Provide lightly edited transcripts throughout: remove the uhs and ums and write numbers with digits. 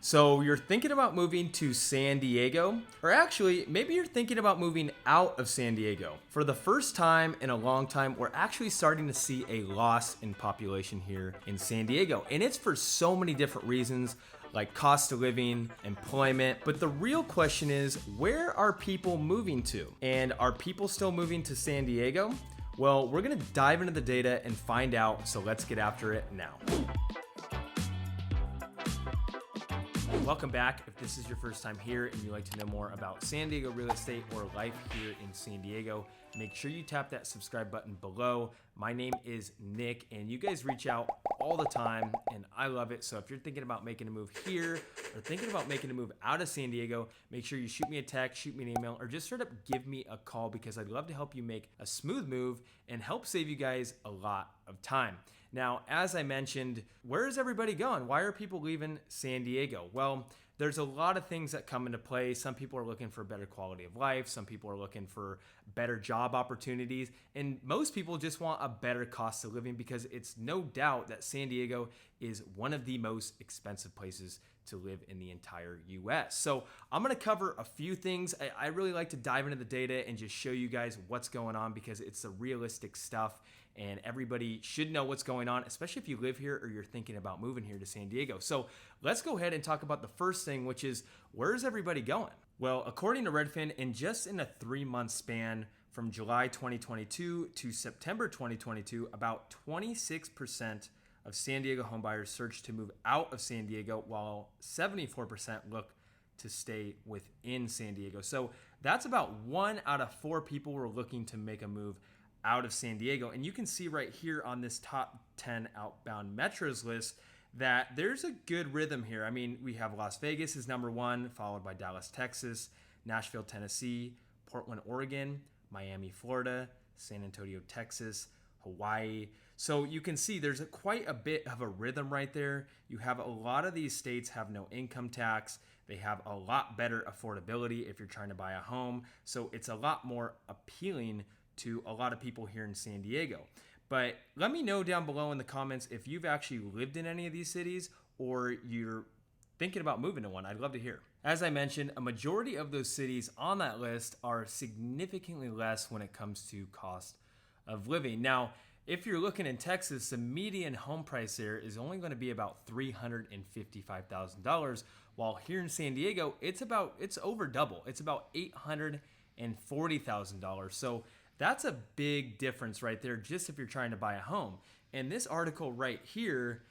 So you're thinking about moving to San Diego, or actually, maybe you're thinking about moving out of San Diego. For the first time in a long time, we're actually starting to see a loss in population here in San Diego. And it's for so many different reasons, like cost of living, employment. But the real question is, where are people moving to? And are people still moving to San Diego? Well, we're gonna dive into the data and find out, so let's get after it now. Welcome back. If this is your first time here and you'd like to know more about San Diego real estate or life here in San Diego, make sure you tap that subscribe button below. My name is Nick, and you guys reach out all the time, and I love it. So if you're thinking about making a move here or thinking about making a move out of San Diego, make sure you shoot me a text, shoot me an email, or just straight up give me a call, because I'd love to help you make a smooth move and help save you guys a lot of time. Now, as I mentioned, where is everybody going? Why are people leaving San Diego? Well, there's a lot of things that come into play. Some people are looking for better quality of life. Some people are looking for better job opportunities. And most people just want a better cost of living, because it's no doubt that San Diego is one of the most expensive places to live in the entire US. So I'm gonna cover a few things. I really like to dive into the data and just show you guys what's going on, because it's the realistic stuff and everybody should know what's going on, especially if you live here or you're thinking about moving here to San Diego. So let's go ahead and talk about the first thing, which is, where's everybody going? Well, according to Redfin, in a 3-month span from July 2022 to September 2022, about 26% of San Diego homebuyers searched to move out of San Diego, while 74% look to stay within San Diego. So that's about 1 out of 4 people were looking to make a move out of San Diego. And you can see right here on this top 10 outbound metros list that there's a good rhythm here. I mean, we have Las Vegas is number 1, followed by Dallas, Texas, Nashville, Tennessee, Portland, Oregon, Miami, Florida, San Antonio, Texas, Hawaii. So you can see there's quite a bit of a rhythm right there. You have a lot of these states have no income tax. They have a lot better affordability if you're trying to buy a home. So it's a lot more appealing to a lot of people here in San Diego. But let me know down below in the comments if you've actually lived in any of these cities or you're thinking about moving to one. I'd love to hear. As I mentioned, a majority of those cities on that list are significantly less when it comes to cost of living. Now, if you're looking in Texas, the median home price there is only going to be about $355,000, while here in San Diego, it's over double. It's about $840,000. So that's a big difference right there, just if you're trying to buy a home. And this article right here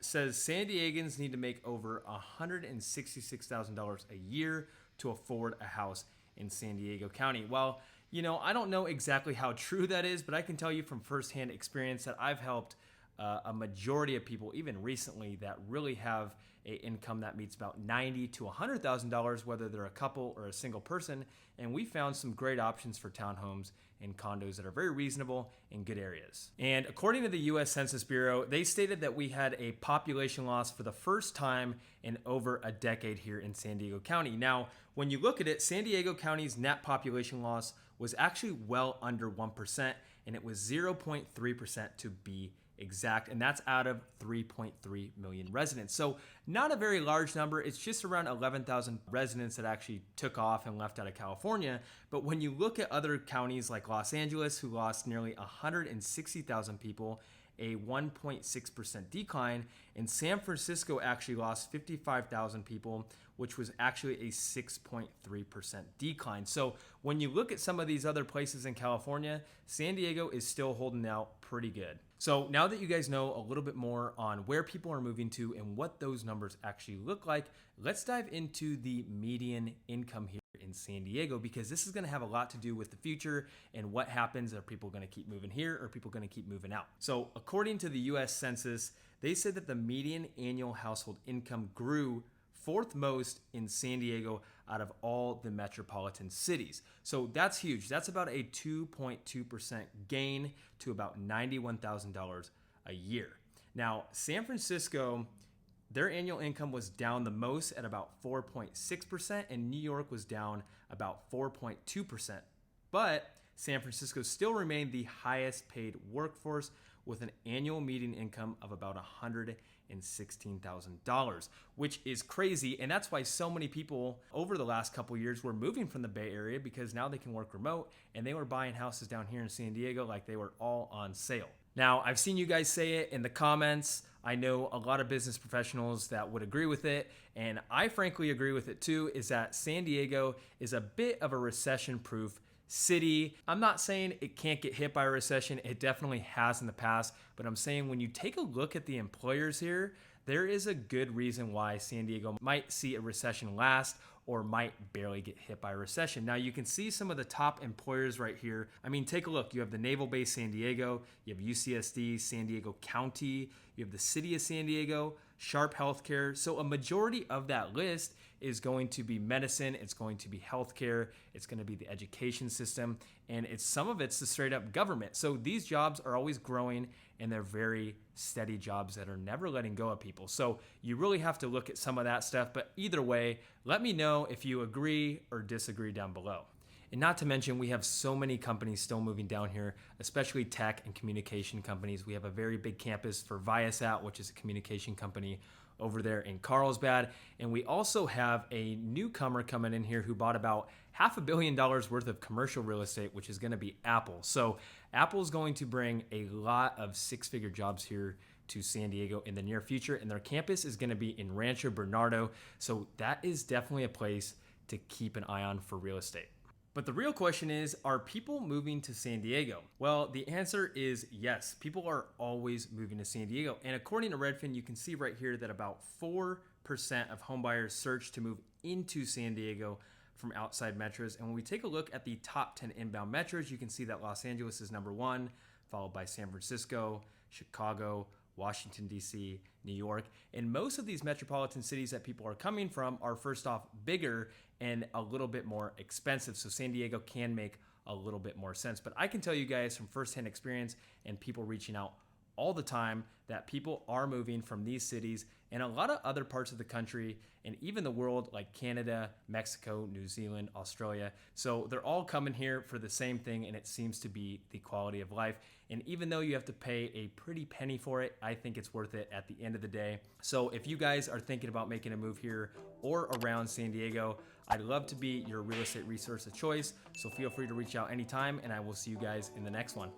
says San Diegans need to make over $166,000 a year to afford a house in San Diego County. Well, I don't know exactly how true that is, but I can tell you from firsthand experience that I've helped a majority of people, even recently, that really have an income that meets about $90,000 to $100,000, whether they're a couple or a single person. And we found some great options for townhomes and condos that are very reasonable in good areas. And according to the US Census Bureau, they stated that we had a population loss for the first time in over a decade here in San Diego County. Now, when you look at it, San Diego County's net population loss was actually well under 1%, and it was 0.3% to be exact, and that's out of 3.3 million residents. So not a very large number. It's just around 11,000 residents that actually took off and left out of California. But when you look at other counties like Los Angeles, who lost nearly 160,000 people, a 1.6% decline, and San Francisco actually lost 55,000 people, which was actually a 6.3% decline. So when you look at some of these other places in California, San Diego is still holding out pretty good. So now that you guys know a little bit more on where people are moving to and what those numbers actually look like, let's dive into the median income here in San Diego, because this is going to have a lot to do with the future and what happens. Are people going to keep moving here, or are people going to keep moving out? So according to the US Census, they said that the median annual household income grew 4th most in San Diego out of all the metropolitan cities. So that's huge. That's about a 2.2% gain to about $91,000 a year. Now, San Francisco, their annual income was down the most at about 4.6%, and New York was down about 4.2%. But San Francisco still remained the highest paid workforce with an annual median income of about $116,000, which is crazy. And that's why so many people over the last couple years were moving from the Bay Area, because now they can work remote, and they were buying houses down here in San Diego like they were all on sale. Now, I've seen you guys say it in the comments. I know a lot of business professionals that would agree with it, and I frankly agree with it too, is that San Diego is a bit of a recession-proof city. I'm not saying it can't get hit by a recession. It definitely has in the past, but I'm saying when you take a look at the employers here, there is a good reason why San Diego might see a recession last or might barely get hit by a recession. Now you can see some of the top employers right here. I mean, take a look. You have the Naval Base San Diego, you have UCSD, San Diego County, you have the City of San Diego, Sharp Healthcare. So a majority of that list is going to be medicine, it's going to be healthcare, it's going to be the education system, and some of it's the straight up government. So these jobs are always growing, and they're very steady jobs that are never letting go of people. So you really have to look at some of that stuff. But either way, let me know if you agree or disagree down below. And not to mention, we have so many companies still moving down here, especially tech and communication companies. We have a very big campus for Viasat, which is a communication company over there in Carlsbad. And we also have a newcomer coming in here who bought about $500 million worth of commercial real estate, which is going to be Apple. So Apple is going to bring a lot of six-figure jobs here to San Diego in the near future, and their campus is going to be in Rancho Bernardo. So that is definitely a place to keep an eye on for real estate. But the real question is, are people moving to San Diego? Well, the answer is yes. People are always moving to San Diego. And according to Redfin, you can see right here that about 4% of homebuyers search to move into San Diego from outside metros. And when we take a look at the top 10 inbound metros, you can see that Los Angeles is number 1, followed by San Francisco, Chicago, Washington, D.C., New York. And most of these metropolitan cities that people are coming from are, first off, bigger and a little bit more expensive. So San Diego can make a little bit more sense. But I can tell you guys from firsthand experience and people reaching out all the time that people are moving from these cities and a lot of other parts of the country and even the world, like Canada, Mexico, New Zealand, Australia. So they're all coming here for the same thing, and it seems to be the quality of life. And even though you have to pay a pretty penny for it, I think it's worth it at the end of the day. So if you guys are thinking about making a move here or around San Diego, I'd love to be your real estate resource of choice. So feel free to reach out anytime, and I will see you guys in the next one.